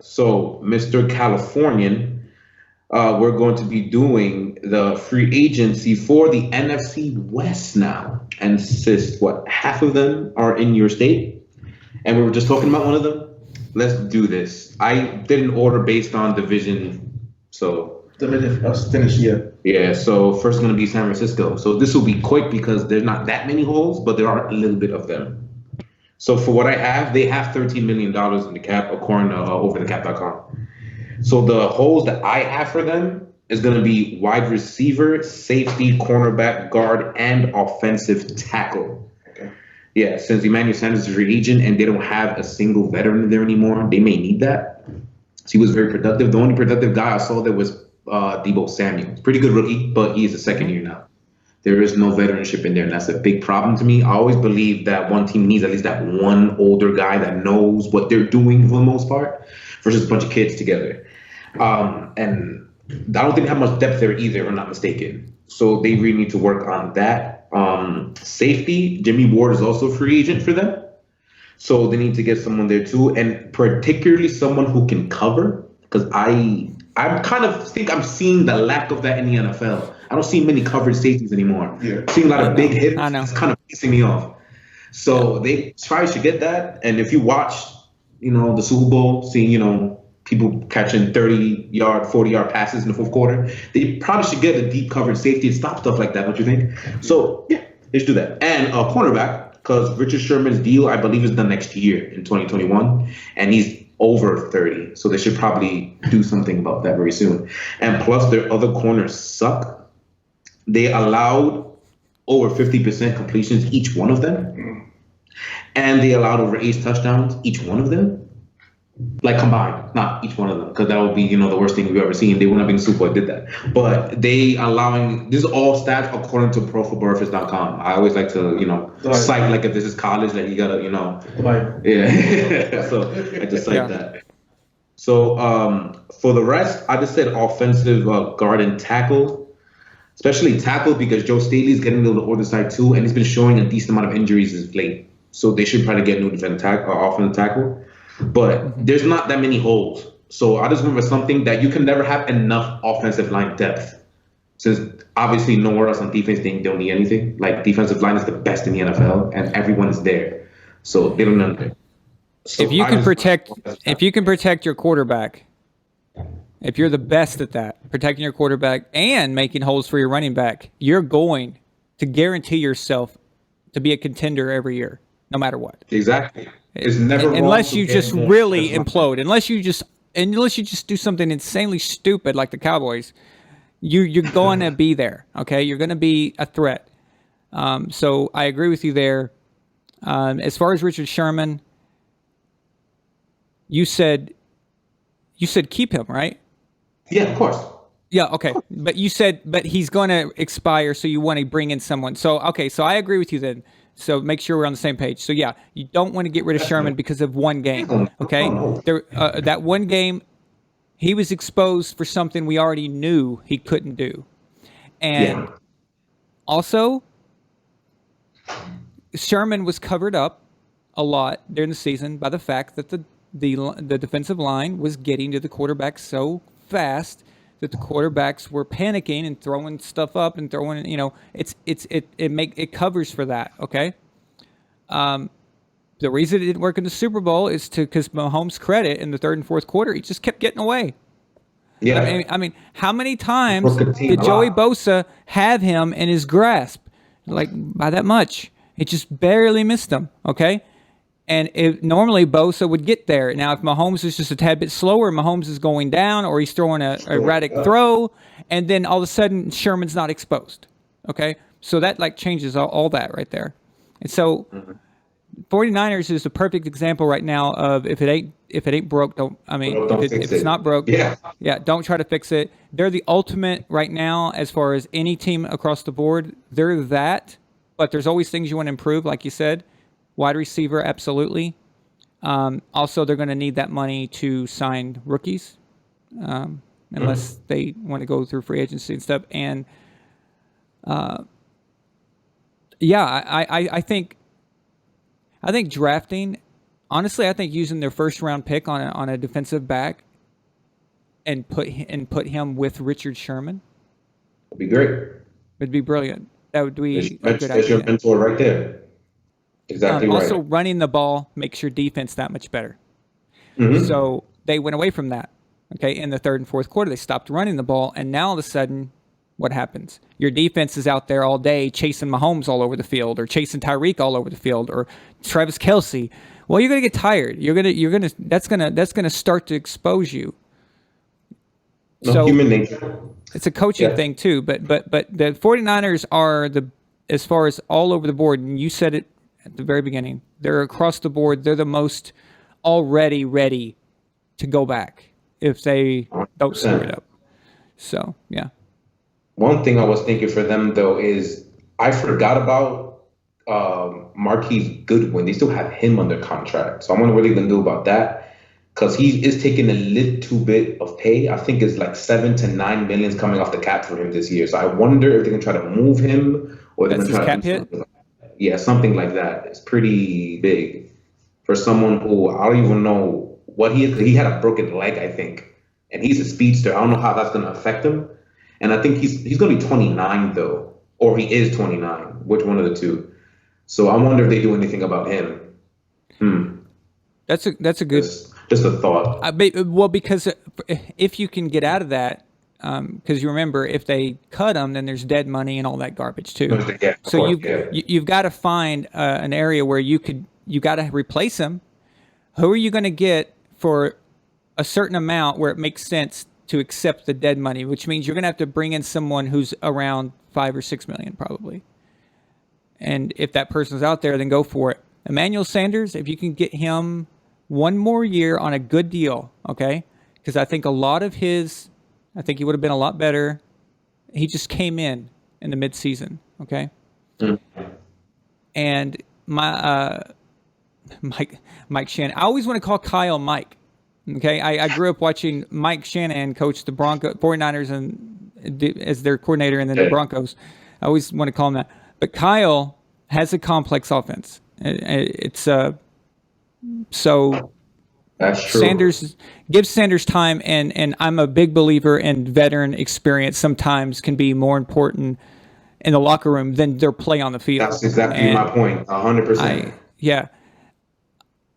So, Mr. Californian, we're going to be doing the free agency for the NFC West now. And since what half of them are in your state, and we were just talking about one of them, let's do this. I did an order based on division, so Tennessee, yeah. yeah. So first going to be San Francisco. So this will be quick because there's not that many holes, but there are a little bit of them. So for what I have, they have $13 million in the cap, according to overthecap.com. So the holes that I have for them is going to be wide receiver, safety, cornerback, guard, and offensive tackle. Okay. Yeah, since Emmanuel Sanders is a free agent and they don't have a single veteran there anymore, they may need that. So he was very productive. The only productive guy I saw there was Deebo Samuel. Pretty good rookie, but he is a second year now. There is no veteranship in there, and that's a big problem to me. I always believe that one team needs at least that one older guy that knows what they're doing for the most part versus a bunch of kids together. And I don't think they have much depth there either, if I'm not mistaken. So they really need to work on that. Safety, Jimmy Ward is also a free agent for them. So they need to get someone there too, and particularly someone who can cover, because I kind of think I'm seeing the lack of that in the NFL. I don't see many coverage safeties anymore. Yeah. Seeing a lot of big hits. I know. It's kind of pissing me off. So they probably should get that. And if you watch, the Super Bowl, seeing, people catching 30-yard, 40-yard passes in the fourth quarter, they probably should get a deep coverage safety and stop stuff like that, don't you think? So, yeah, they should do that. And a cornerback, because Richard Sherman's deal, I believe, is done next year in 2021, and he's over 30. So they should probably do something about that very soon. And plus, their other corners suck. They allowed over 50% completions, each one of them. And they allowed over 8 touchdowns, each one of them. Like combined, not each one of them, because that would be, the worst thing we've ever seen. They wouldn't have been the Super Bowl if they did that. But they allowing, this is all stats according to ProFootballReference.com. I always like to, cite, like if this is college, like you gotta, yeah. So I just cite that. So for the rest, I just said offensive guard and tackle. Especially tackle, because Joe Staley's getting to the other side too, and he's been showing a decent amount of injuries as late. So they should probably get a new offensive tackle. But there's not that many holes. So I just remember something that you can never have enough offensive line depth. Since obviously nowhere else on defense they don't need anything. Like defensive line is the best in the NFL, and everyone is there. So they don't know anything. So if you can protect your quarterback, if you're the best at that, protecting your quarterback and making holes for your running back, you're going to guarantee yourself to be a contender every year, no matter what. Exactly. It's never unless you just really implode. Unless you just do something insanely stupid like the Cowboys, you're going to be there. Okay, you're going to be a threat. So I agree with you there. As far as Richard Sherman, you said keep him, right? Yeah, of course. Yeah, okay. But you said, he's going to expire, so you want to bring in someone. So, okay, so I agree with you then. So make sure we're on the same page. So, yeah, you don't want to get rid of Sherman because of one game, okay? That one game, he was exposed for something we already knew he couldn't do. And also, Sherman was covered up a lot during the season by the fact that the defensive line was getting to the quarterback so fast that the quarterbacks were panicking and throwing stuff up and throwing, it covers for that. Okay. The reason it didn't work in the Super Bowl is because Mahomes' credit in the third and fourth quarter, he just kept getting away. Yeah. I mean, how many times did Joey Bosa have him in his grasp? Like by that much, it just barely missed him. Okay. And normally Bosa would get there. Now, if Mahomes is just a tad bit slower, Mahomes is going down or he's throwing a erratic throw, and then all of a sudden Sherman's not exposed. Okay? So that changes all that right there. And so 49ers is a perfect example right now of if it ain't broke, if it's not broke, don't try to fix it. They're the ultimate right now as far as any team across the board. They're that, but there's always things you want to improve, like you said. Wide receiver, absolutely. Also, they're going to need that money to sign rookies, unless they want to go through free agency and stuff. And I think drafting Honestly, I think using their first round pick on a defensive back and put him with Richard Sherman would be great. Would be brilliant. That would be a good idea. That's your mentor right there. Exactly right. Also, running the ball makes your defense that much better. Mm-hmm. So they went away from that. Okay, in the third and fourth quarter, they stopped running the ball, and now all of a sudden, what happens? Your defense is out there all day chasing Mahomes all over the field, or chasing Tyreek all over the field, or Travis Kelce. Well, you're gonna get tired. That's gonna start to expose you. So human nature. It's a coaching thing too, but the 49ers are as far as all over the board, and you said it at the very beginning, they're across the board. They're the most already ready to go back if they don't screw it up. So, yeah. One thing I was thinking for them, though, is I forgot about Marquise Goodwin. They still have him under contract. So I wonder what they're going to do about that, because he is taking a little bit of pay. I think it's like 7 to 9 million coming off the cap for him this year. So I wonder if they're going to try to move him, or they're going to try cap hit? Yeah, something like that. It's pretty big for someone who I don't even know what he is. He had a broken leg, I think, and he's a speedster. I don't know how that's going to affect him. And I think he's going to be 29 though, or he is 29. Which one of the two? So I wonder if they do anything about him. That's a good. Just a thought. Well, because if you can get out of that, because you remember, if they cut him, then there's dead money and all that garbage too. Yeah, so you've got to find an area where you got to replace him. Who are you going to get for a certain amount where it makes sense to accept the dead money? Which means you're going to have to bring in someone who's around 5 or 6 million probably. And if that person's out there, then go for it. Emmanuel Sanders, if you can get him one more year on a good deal, okay? Because I think I think he would have been a lot better. He just came in the midseason, okay? Mm-hmm. And Mike Shanahan. I always want to call Kyle Mike, okay? I grew up watching Mike Shanahan coach the 49ers as their coordinator, and then the Broncos. I always want to call him that. But Kyle has a complex offense. It's so that's true. Give Sanders time, and I'm a big believer in veteran experience sometimes can be more important in the locker room than their play on the field. That's exactly my point, 100%. Yeah.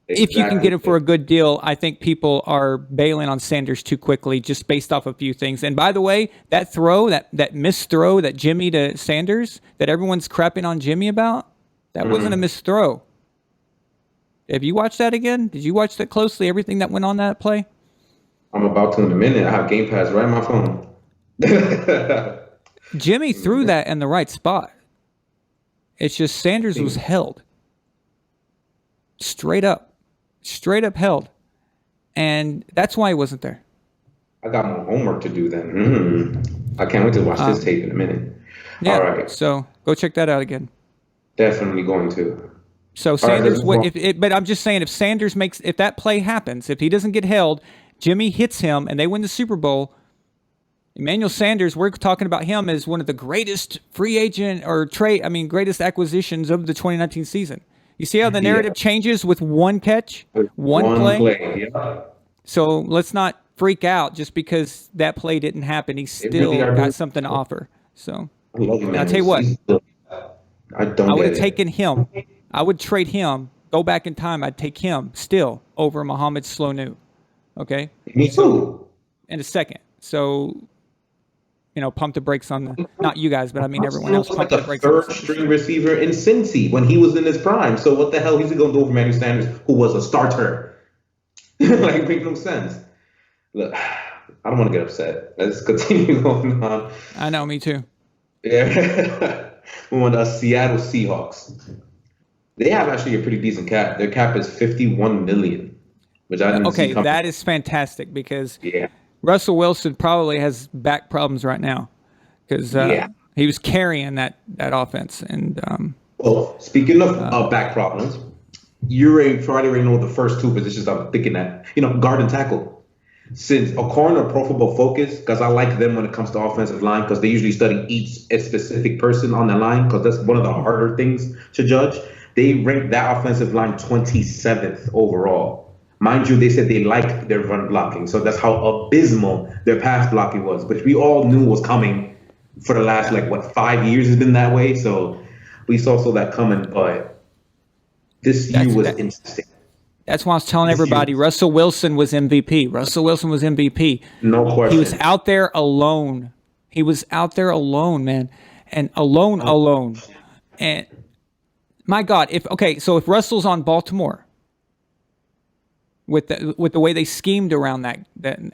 If you can get him for a good deal, I think people are bailing on Sanders too quickly just based off a few things. And by the way, that throw, that missed throw, that Jimmy to Sanders that everyone's crapping on Jimmy about, that wasn't a missed throw. Have you watched that again? Did you watch that closely, everything that went on that play? I'm about to in a minute. I have Game Pass right on my phone. Jimmy threw that in the right spot. It's just Sanders was held. Straight up held. And that's why he wasn't there. I got more homework to do then. I can't wait to watch this tape in a minute. Yeah, all right. So go check that out again. Definitely going to. So Sanders, but I'm just saying, if that play happens, if he doesn't get held, Jimmy hits him and they win the Super Bowl, Emmanuel Sanders, we're talking about him as one of the greatest free agent or greatest acquisitions of the 2019 season. You see how the narrative changes with one catch, one play? Yeah. So let's not freak out just because that play didn't happen. He still got something to offer. So I'll tell you what, I would have taken him. I would trade him, go back in time. I'd take him still over Mohamed Sanu. Okay? Me too. In a second. So, pump the brakes on not you guys, but I mean everyone else. Pump the brakes. Third string receiver in Cincy when he was in his prime. So what the hell he's going to do over Emmanuel Sanders, who was a starter? It makes no sense. Look, I don't want to get upset. Let's continue going on. I know, me too. Yeah. We want the Seattle Seahawks. They have actually a pretty decent cap. Their cap is $51 million, which I didn't see coming. That is fantastic because Russell Wilson probably has back problems right now because he was carrying that offense. And well, speaking of back problems, you already know the first two positions I'm thinking at. Guard and tackle. Since a corner Pro Football Focus, because I like them when it comes to offensive line, because they usually study each specific person on the line, because that's one of the harder things to judge. They ranked that offensive line 27th overall. Mind you, they said they liked their run blocking, so that's how abysmal their pass blocking was, which we all knew was coming for the last 5 years has been that way. So we saw that coming, but this year was interesting. That's why I was telling everybody Russell Wilson was MVP. Russell Wilson was MVP. No question. He was out there alone. Man. And alone. And my God, if Russell's on Baltimore with the way they schemed around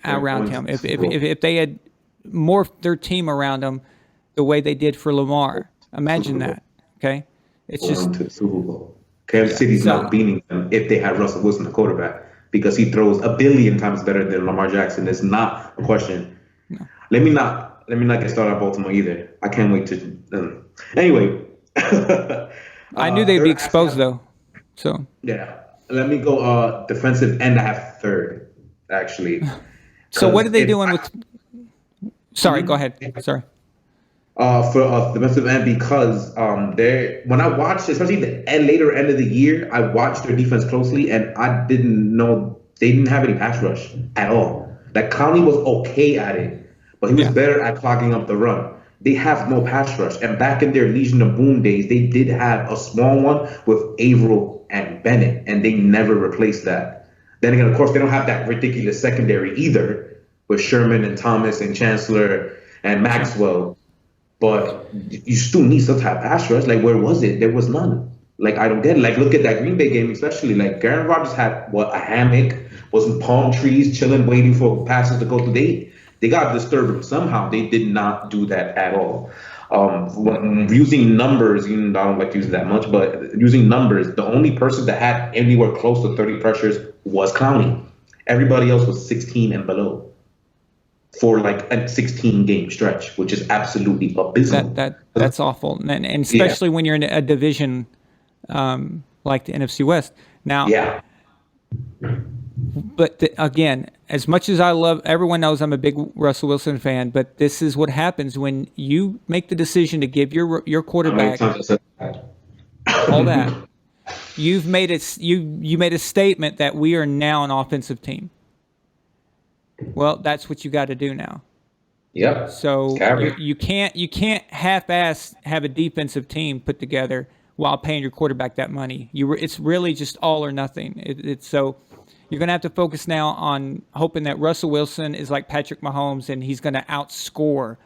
around him, if they had morphed their team around him the way they did for Lamar, imagine that. Okay, it's just to the Super Bowl. Kansas City's not beating them if they had Russell Wilson the quarterback, because he throws a billion times better than Lamar Jackson. It's not a question. No. Let me not get started on Baltimore either. I can't wait to. Anyway, I knew they'd be exposed though. So yeah, let me go defensive end. I have third actually. So what are they doing with? Sorry, go ahead. Sorry. For defensive end, because when I watched, especially the later end of the year, I watched their defense closely, and I didn't know they didn't have any pass rush at all. Like Clowney was okay at it, but he was better at clogging up the run. They have no pass rush, and back in their Legion of Boom days, they did have a small one with Averill and Bennett, and they never replaced that. Then again, of course, they don't have that ridiculous secondary either with Sherman and Thomas and Chancellor and Maxwell. But you still need some type of pass rush. Like, where was it? There was none. Like, I don't get it. Like, look at that Green Bay game, especially. Like, Aaron Rodgers had, a hammock, was in palm trees, chilling, waiting for passes to go through. They got disturbed somehow. They did not do that at all. Using numbers, I don't like to use it that much, but using numbers, the only person that had anywhere close to 30 pressures was Clowney. Everybody else was 16 and below for a 16-game stretch, which is absolutely abysmal. That's awful, and especially when you're in a division like the NFC West. Now, but again, as much as I love, everyone knows I'm a big Russell Wilson fan, but this is what happens when you make the decision to give your quarterback all that. You made a statement that we are now an offensive team. Well, that's what you got to do now. Yep. So you can't half-ass have a defensive team put together while paying your quarterback that money. It's really just all or nothing. So you're going to have to focus now on hoping that Russell Wilson is like Patrick Mahomes and he's going to outscore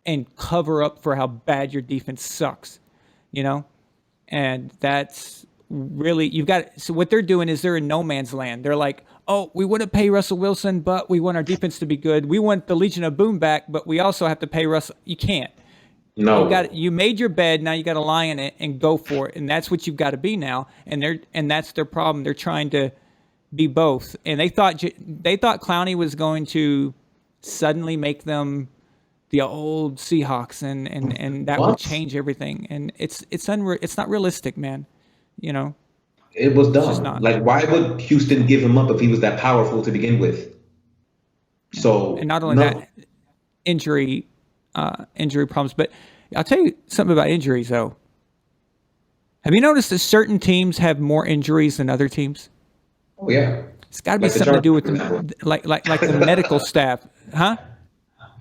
and cover up for how bad your defense sucks. And that's really so what they're doing is they're in no man's land. They're like, oh, we want to pay Russell Wilson, but we want our defense to be good. We want the Legion of Boom back, but we also have to pay Russell. You can't. No. You made your bed, now you got to lie in it and go for it, and that's what you've got to be now. And that's their problem. They're trying to be both, and they thought Clowney was going to suddenly make them the old Seahawks, and that would change everything. And it's not realistic, man. It was dumb. Why would Houston give him up if he was that powerful to begin with? So, and not only that, injury problems. But I'll tell you something about injuries, though. Have you noticed that certain teams have more injuries than other teams? Oh yeah, it's got to be something to do with the the medical staff, huh?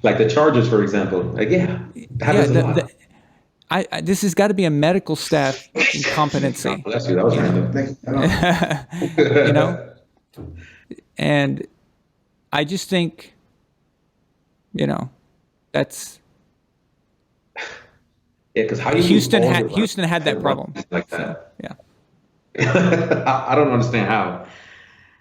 Like the Chargers, for example. Happens a lot. This has got to be a medical staff incompetency. Bless you. That was random. And I just think, that's. Yeah, because Houston had that problem like that. So, I don't understand how.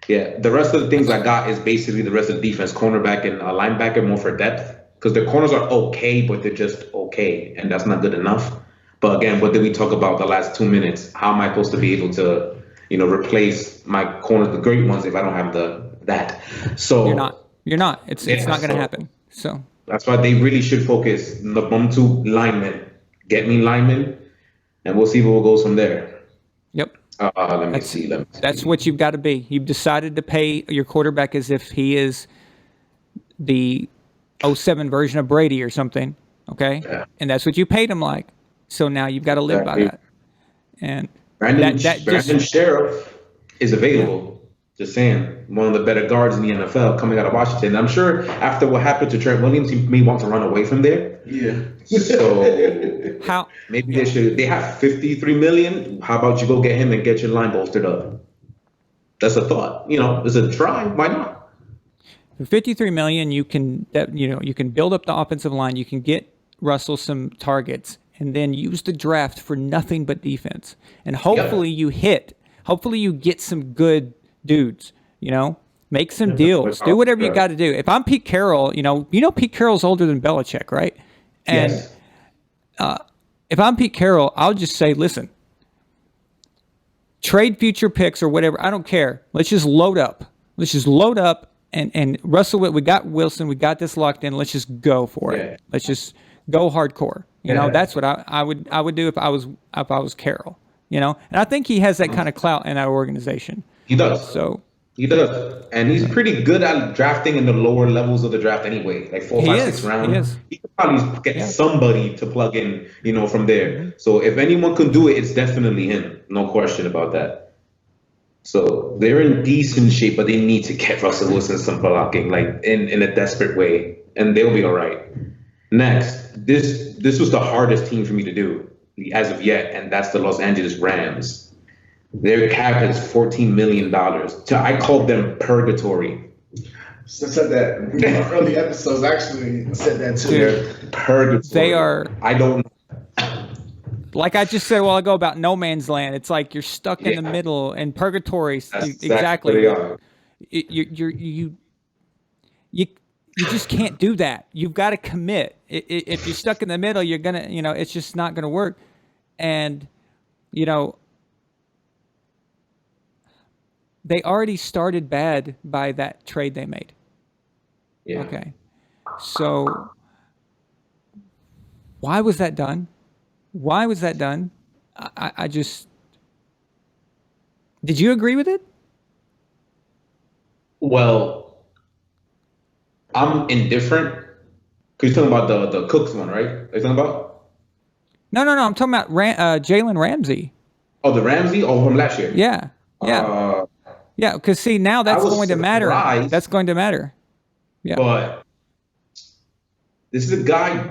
Yeah, the rest of the things I got is basically the rest of the defense, cornerback and linebacker, more for depth. Because their corners are okay, but they're just okay, and that's not good enough. But again, what did we talk about the last 2 minutes? How am I supposed to be able to, replace my corners, the great ones, if I don't have that? So you're not. It's not going to happen. So that's why they really should focus on the bum two linemen. Get me linemen, and we'll see where it goes from there. Yep. Let me see. That's what you've got to be. You've decided to pay your quarterback as if he is the 07 version of Brady or something, okay? Yeah. And that's what you paid him like. So now you've got to live by that. And Brandon Sheriff is available. Just saying, one of the better guards in the NFL coming out of Washington. I'm sure after what happened to Trent Williams, he may want to run away from there. Yeah. So maybe they should. They have $53 million. How about you go get him and get your line bolstered up? That's a thought. It's a try. Why not? For $53 million, you can build up the offensive line. You can get Russell some targets, and then use the draft for nothing but defense. And hopefully you hit. Hopefully you get some good dudes. Make some deals. Do whatever you got to do. If I'm Pete Carroll, Pete Carroll's older than Belichick, right? And if I'm Pete Carroll, I'll just say, listen, trade future picks or whatever. I don't care. Let's just load up. And Russell, we got Wilson. We got this locked in. Let's just go for it. Let's just go hardcore. That's what I would do if I was Carroll. And I think he has that kind of clout in our organization. He does. He does, and he's pretty good at drafting in the lower levels of the draft anyway, like 4, 5, 6 rounds. He could probably get somebody to plug in, from there. Mm-hmm. So if anyone can do it, it's definitely him. No question about that. So they're in decent shape, but they need to get Russell Wilson some blocking, like in a desperate way, and they'll be all right. Next, this was the hardest team for me to do as of yet, and that's the Los Angeles Rams. Their cap is $14 million. I called them purgatory. I said that in early episodes. Actually, said that too. They're purgatory. They are. I don't. Like I just said a while ago about no man's land. It's like you're stuck in the middle, and purgatory. Exactly. They are. You just can't do that. You've got to commit. If you're stuck in the middle, you're gonna. It's just not gonna work. And they already started bad by that trade they made. Yeah. Okay. So why was that done? I just... Did you agree with it? Well, I'm indifferent. Because you're talking about the Cooks one, right? Are you talking about? No. I'm talking about Jalen Ramsey. Oh, the Ramsey? Oh, from last year? Yeah. Yeah, because see, now that's going to matter. That's going to matter. Yeah. But this is a guy,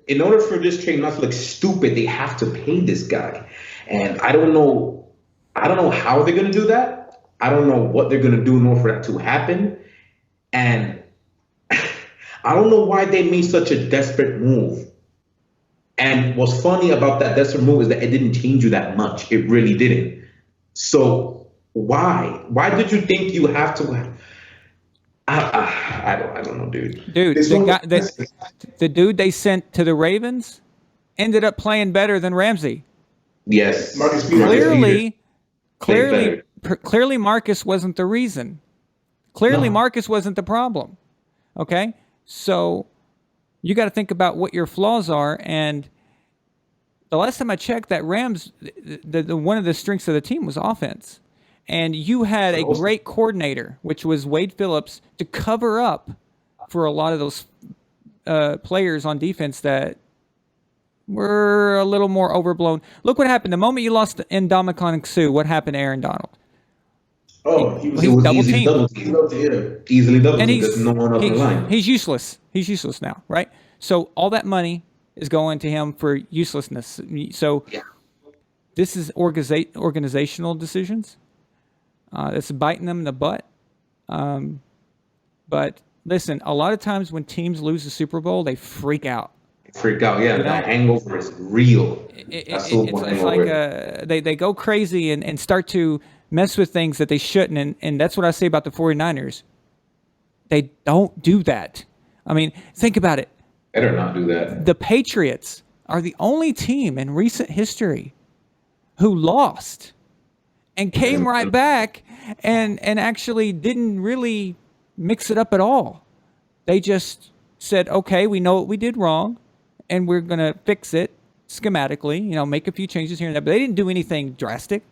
in order for this trade not to look stupid, they have to pay this guy. And I don't know how they're going to do that. I don't know what they're going to do in order for that to happen. And I don't know why they made such a desperate move. And what's funny about that desperate move is that it didn't change you that much. It really didn't. So why? Why did you think you have to? I don't know, dude. Dude, the dude they sent to the Ravens ended up playing better than Ramsey. Yes, Marcus Clearly, Marcus wasn't the reason. Clearly, Marcus wasn't the problem. Okay, so you got to think about what your flaws are. And the last time I checked, that Rams, the one of the strengths of the team was offense. And you had a great coordinator, which was Wade Phillips, to cover up for a lot of those players on defense that were a little more overblown. Look what happened. The moment you lost Ndamukong Suh, what happened to Aaron Donald? Oh, he was double teamed. Easily double teamed. And There's no one on the line. He's useless. He's useless now, right? So all that money is going to him for uselessness. So this is organizational decisions. It's biting them in the butt. But listen, a lot of times when teams lose the Super Bowl, they freak out. Yeah. That hangover is real. It's like they go crazy and start to mess with things that they shouldn't. And that's what I say about the 49ers. They don't do that. I mean, think about it. Better not do that. The Patriots are the only team in recent history who lost and came right back and actually didn't really mix it up at all. They just said, okay, we know what we did wrong, and we're going to fix it schematically, make a few changes here and there. But they didn't do anything drastic.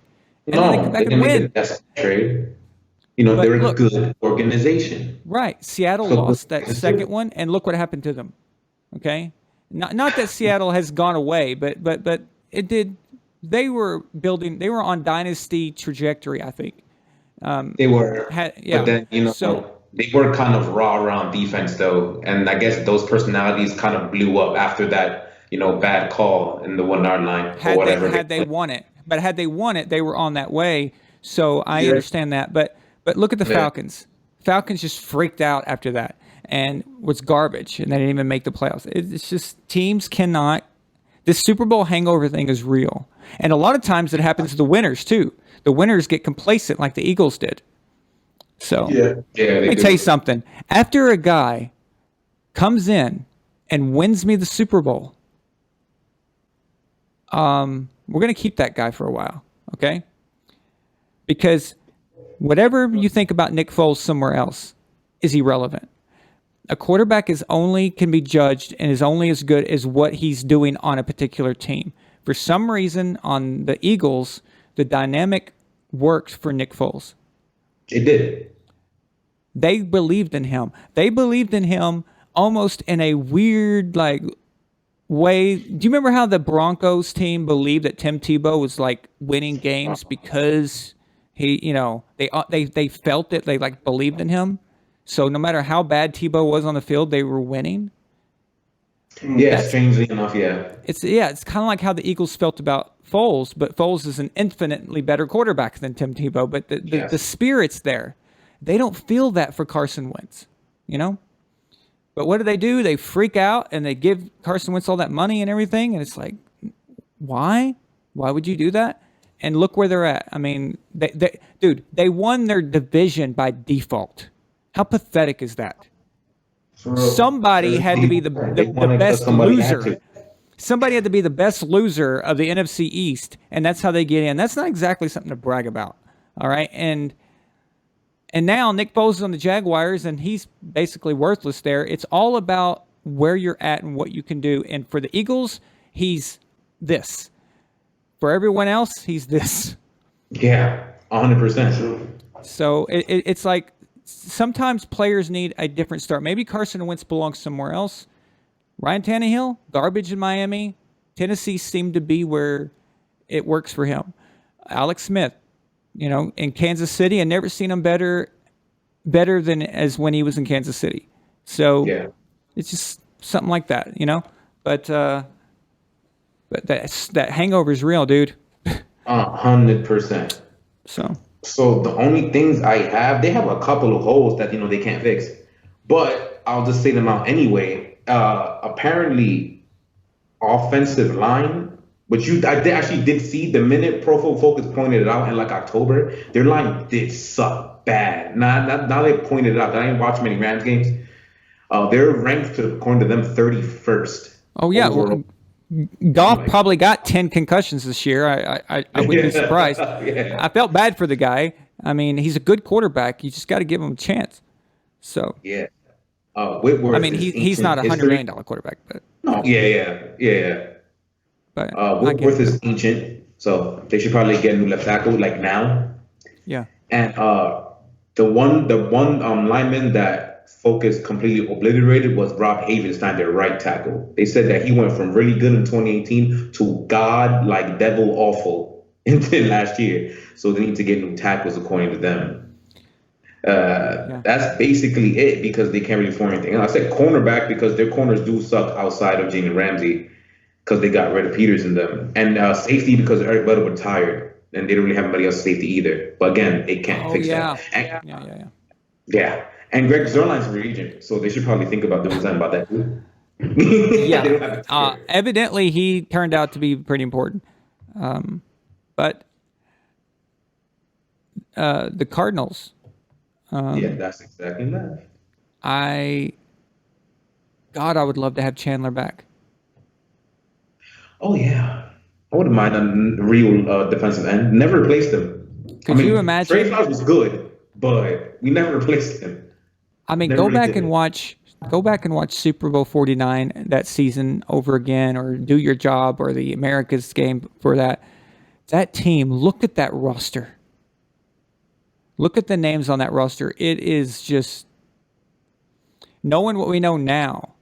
And then they come back and win. That's a trade. They're a good organization. Right. Seattle lost that second one, and look what happened to them. Okay? Not that Seattle has gone away, but it did they were on Dynasty trajectory, I think. They were, but then they were kind of raw around defense though, and I guess those personalities kind of blew up after that, bad call in the 1 yard line or whatever. Had they won it, they were on that way. So I understand that, but look at the Falcons. Falcons just freaked out after that and was garbage, and they didn't even make the playoffs. It's just teams cannot. This Super Bowl hangover thing is real, and a lot of times it happens to the winners too. The winners get complacent like the Eagles did. So let me tell you something. After a guy comes in and wins me the Super Bowl, we're going to keep that guy for a while, okay? Because whatever you think about Nick Foles somewhere else is irrelevant. A quarterback can be judged and is only as good as what he's doing on a particular team. For some reason, on the Eagles, the dynamic worked for Nick Foles. It did. They believed in him. They believed in him almost in a weird way. Do you remember how the Broncos team believed that Tim Tebow was winning games because he, they felt it. They believed in him. So no matter how bad Tebow was on the field, they were winning. Yeah, strangely enough, yeah. It's kind of like how the Eagles felt about Foles, but Foles is an infinitely better quarterback than Tim Tebow. But the spirit's there. They don't feel that for Carson Wentz, But what do? They freak out and they give Carson Wentz all that money and everything, and it's like, why? Why would you do that? And look where they're at. I mean, they won their division by default. How pathetic is that? Somebody had to be the best loser. Somebody had to be the best loser of the NFC East, and that's how they get in. That's not exactly something to brag about, all right? And now Nick Foles is on the Jaguars, and he's basically worthless there. It's all about where you're at and what you can do. And for the Eagles, he's this. For everyone else, he's this. Yeah, 100%. So it's like sometimes players need a different start. Maybe Carson Wentz belongs somewhere else. Ryan Tannehill, garbage in Miami. Tennessee seemed to be where it works for him. Alex Smith, in Kansas City, I never seen him better than as when he was in Kansas City. So it's just something like that, But that hangover is real, dude. 100%. So the only things they have a couple of holes that they can't fix, but I'll just say them out anyway. Apparently, offensive line, which I actually did see the minute Pro Football Focus pointed it out in October, their line did suck bad. Now they pointed it out. I didn't watch many Rams games. They're ranked, according to them, 31st. Oh yeah. Goff probably got 10 concussions this year. I wouldn't be surprised. Yeah. I felt bad for the guy. I mean, he's a good quarterback. You just got to give him a chance. So yeah. Whitworth. I mean, he's not $100 million quarterback, but yeah. But Whitworth is ancient, so they should probably get a new left tackle now. Yeah. And the one lineman that Focus completely obliterated was Rob Havenstein, their right tackle. They said that he went from really good in 2018 to devil awful until last year. So they need to get new tackles according to them. That's basically it because they can't really afford anything. And I said cornerback because their corners do suck outside of Jalen Ramsey because they got rid of Peters in them. And safety because Eric Weddle retired and they don't really have anybody else safety either. But again, they can't fix that. And, yeah. And Greg Zuerlein's free agent, so they should probably think about doing something about that too. Evidently, he turned out to be pretty important. But the Cardinals. That's exactly that. I would love to have Chandler back. Oh yeah, I wouldn't mind a real defensive end. Never replaced him. Could you imagine? Trey Flowers was good, but we never replaced him. I mean, go back and watch Super Bowl 49 that season over again, or do your job, or the America's game for that. That team, look at that roster. Look at the names on that roster. It is just, knowing what we know now,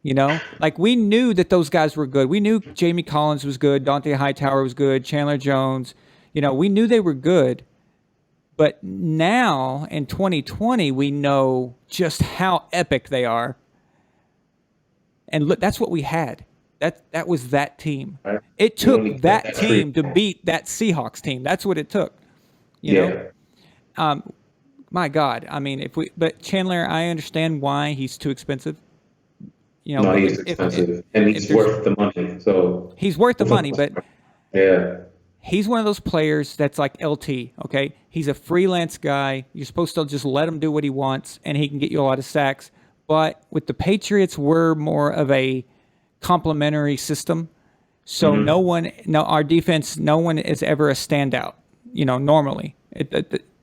You know, like we knew that those guys were good. We knew Jamie Collins was good, Dante Hightower was good, Chandler Jones. You know, we knew they were good. But now in 2020, we know just how epic they are. And look, that's what we had. That was that team. Right. It took that team to beat that Seahawks team. That's what it took. You know? My God. I mean, but Chandler, I understand why he's too expensive. You know, no, he's expensive, and he's worth the money. So he's worth the money, but yeah, he's one of those players that's like LT. Okay, he's a freelance guy. You're supposed to just let him do what he wants, and he can get you a lot of sacks. But with the Patriots, we're more of a complementary system. So our defense, no one is ever a standout. You know, normally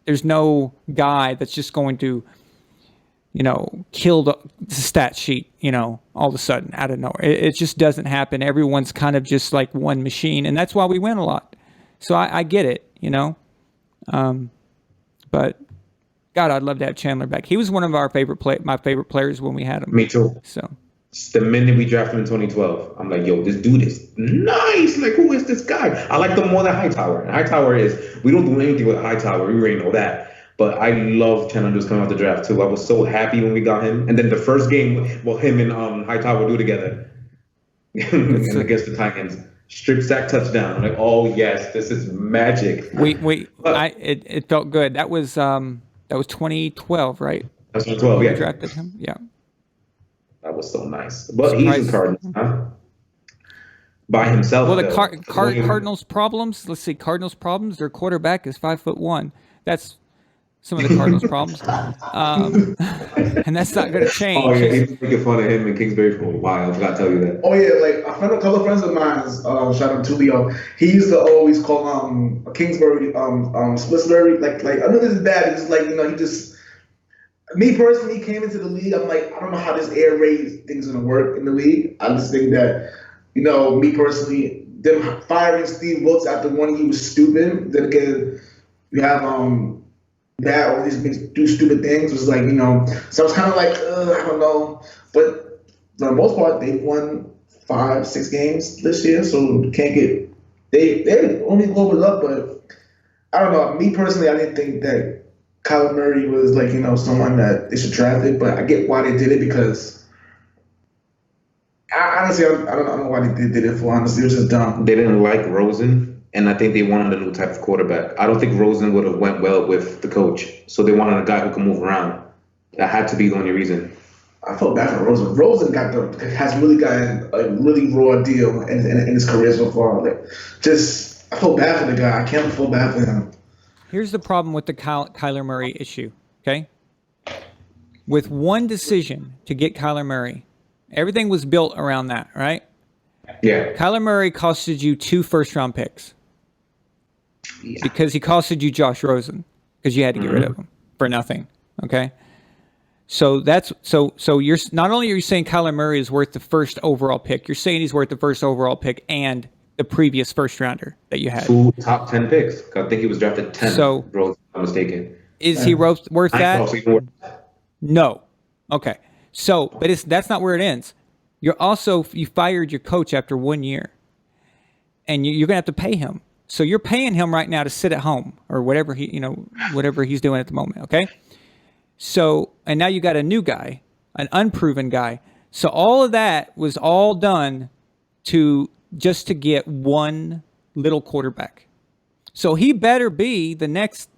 there's no guy that's just going to, you know, kill the stat sheet, you know, all of a sudden out of nowhere. It just doesn't happen. Everyone's kind of just like one machine, and that's why we win a lot. So I get it, you know. But God, I'd love to have Chandler back. He was one of my favorite players when we had him. Me too. So the minute we drafted him in 2012, I'm like, yo, this dude is nice. Like, who is this guy? I like him more than Hightower. And Hightower we don't do anything with Hightower. We already know that. But I love Chandler Jones coming out the draft too. I was so happy when we got him. And then the first game, well, him and Hightower do together and against the Titans, strip sack touchdown. I'm like, oh yes, this is magic. It felt good. That was 2012, right? That's 2012. Yeah, we drafted him. Yeah, that was so nice. But he's in Cardinals, huh? By himself. Well, the Cardinals' problems. Let's see, Cardinals' problems. Their quarterback is 5'1". That's some of the Cardinals' problems, and that's not going to change. Oh yeah, he's making fun of him and Kingsbury for a while. I forgot to tell you that. Oh yeah, like a couple of friends of mine, shout out to Leo. He used to always call Kingsbury Splitsbury. Like I know this is bad. It's like, you know, he just. Me personally, came into the league. I'm like, I don't know how this air raid thing's gonna work in the league. I just think that, you know, me personally, them firing Steve Wilkes after one he was stupid. Then again, you have that all these big do stupid things was like, you know. So I was kind of like, I don't know. But for the most part, they've won 5-6 games this year, so can't get. They only global up, but I don't know. Me personally, I didn't think that Kyler Murray was like, you know, someone that they should draft it, but I get why they did it because honestly, I don't know why they did it for. Honestly, it was just dumb. They didn't like Rosen, and I think they wanted a new type of quarterback. I don't think Rosen would have went well with the coach, so they wanted a guy who can move around. That had to be the only reason. I felt bad for Rosen. Rosen has really gotten a really raw deal in his career so far. Like, I feel bad for the guy. I can't feel bad for him. Here's the problem with the Kyler Murray issue, okay? With one decision to get Kyler Murray, everything was built around that, right? Yeah. Kyler Murray costed you 2 first-round picks because he costed you Josh Rosen because you had to get rid of him for nothing, okay? So so you're not only are you saying Kyler Murray is worth the first overall pick, you're saying he's worth the first overall pick and the previous first rounder that you had. 2 top 10 picks. I think he was drafted 10. So, if I'm not mistaken. Is he worth that? No. Okay. So, but that's not where it ends. You fired your coach after 1 year, and you're gonna have to pay him. So you're paying him right now to sit at home or whatever whatever he's doing at the moment. Okay. So, and now you got a new guy, an unproven guy. So all of that was all done just to get one little quarterback. So he better be the next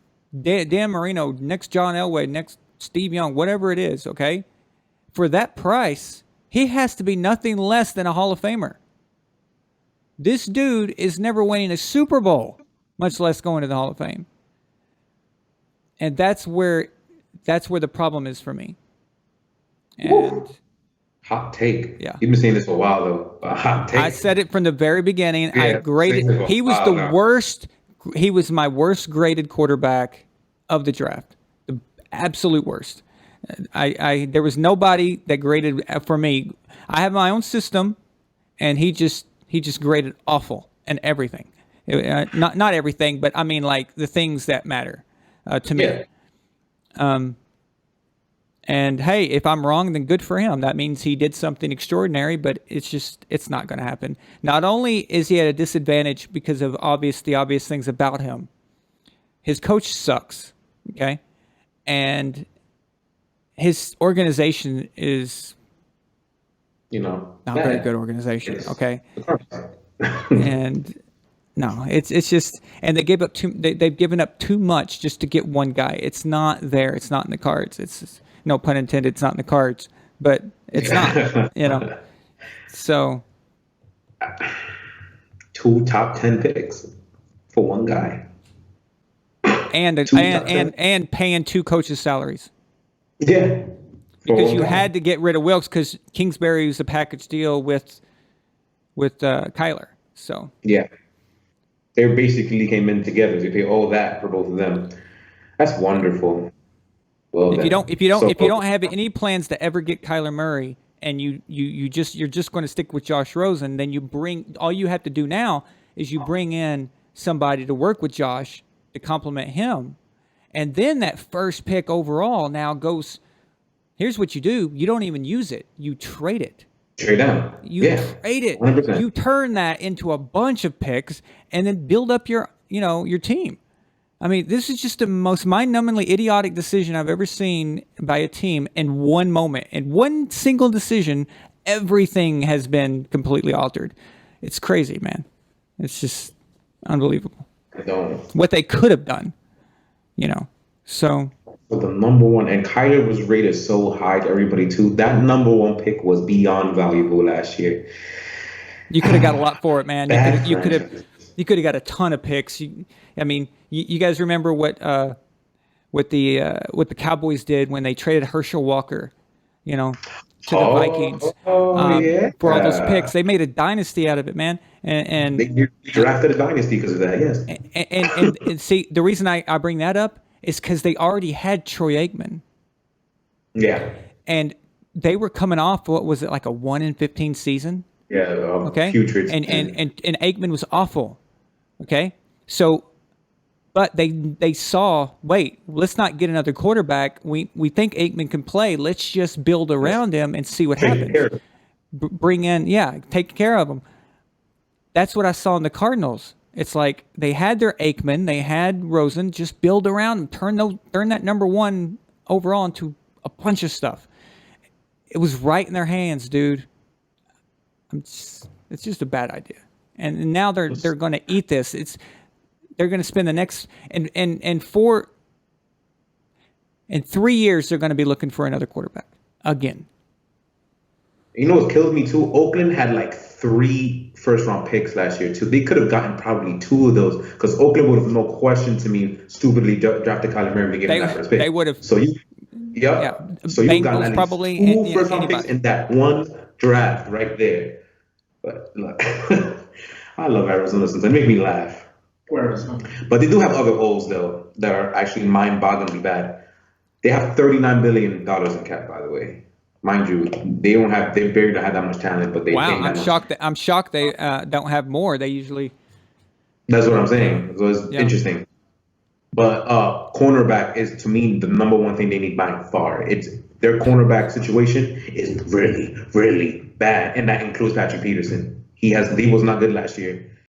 Dan Marino, next John Elway, next Steve Young, whatever it is, okay? For that price, he has to be nothing less than a Hall of Famer. This dude is never winning a Super Bowl, much less going to the Hall of Fame. And that's where the problem is for me. And hot take. Yeah. You've been saying this for a while, though. Hot take. I said it from the very beginning. Yeah, I graded. He was worst. He was my worst graded quarterback of the draft. The absolute worst. There was nobody that graded for me. I have my own system, and he just graded awful and everything. Not everything, but I mean like the things that matter to me. And hey, if I'm wrong, then good for him. That means he did something extraordinary, but it's not going to happen. Not only is he at a disadvantage because of the obvious things about him, his coach sucks, okay? And his organization is, not a very good organization, okay? And no, it's just, and they've given up too much just to get one guy. It's not there. It's not in the cards. It's just, no pun intended. It's not in the cards, but it's not, So 2 top 10 picks for one guy, and paying 2 coaches' salaries. Yeah, because you had to get rid of Wilkes because Kingsbury was a package deal with Kyler. So yeah, they basically came in together to pay all that for both of them. That's wonderful. Well, if you don't have any plans to ever get Kyler Murray, and you're just going to stick with Josh Rosen, then all you have to do now is you bring in somebody to work with Josh to complement him, and then that first pick overall now goes. Here's what you do: you don't even use it; you trade it. Trade down. Trade it. 100%. You turn that into a bunch of picks, and then build up your team. I mean, this is just the most mind-numbingly idiotic decision I've ever seen by a team in one moment. In one single decision, everything has been completely altered. It's crazy, man. It's just unbelievable. What they could have done, So the number one, and Kyler was rated so high to everybody too. That number one pick was beyond valuable last year. You could have got a lot for it, man. You could have got a ton of picks. You guys remember what the Cowboys did when they traded Herschel Walker, to the Vikings for all those picks. They made a dynasty out of it, man. And they drafted a dynasty because of that, yes. And see, the reason I bring that up is because they already had Troy Aikman. Yeah. And they were coming off, what was it, like a 1-15 season? Yeah. Okay. Putrid. And Aikman was awful. Okay. So, but they saw, wait, let's not get another quarterback. We think Aikman can play. Let's just build around him and see what happens. Take care of him. That's what I saw in the Cardinals. It's like they had their Aikman, they had Rosen, just build around and turn that number one overall into a bunch of stuff. It was right in their hands, dude. It's just a bad idea. And now they're going to eat this. They're going to spend the next in 3 years they're going to be looking for another quarterback again. You know what killed me too? Oakland had like 3 first-round picks last year too. They could have gotten probably 2 of those because Oakland would have, no question to me, stupidly drafted Kyler Murray to give him that first pick. They would have. So you got at probably 2 first-round picks in that one draft right there. But look, I love Arizona since they make me laugh. But they do have other holes though that are actually mind-bogglingly bad. They have $39 billion in cap, by the way. Mind you, they barely don't have that much talent, but they. Wow, I'm shocked they don't have more. They usually. That's what I'm saying. So it's interesting. But cornerback is, to me, the number one thing they need by far. It's their cornerback situation is really, really bad, and that includes Patrick Peterson. He was not good last year.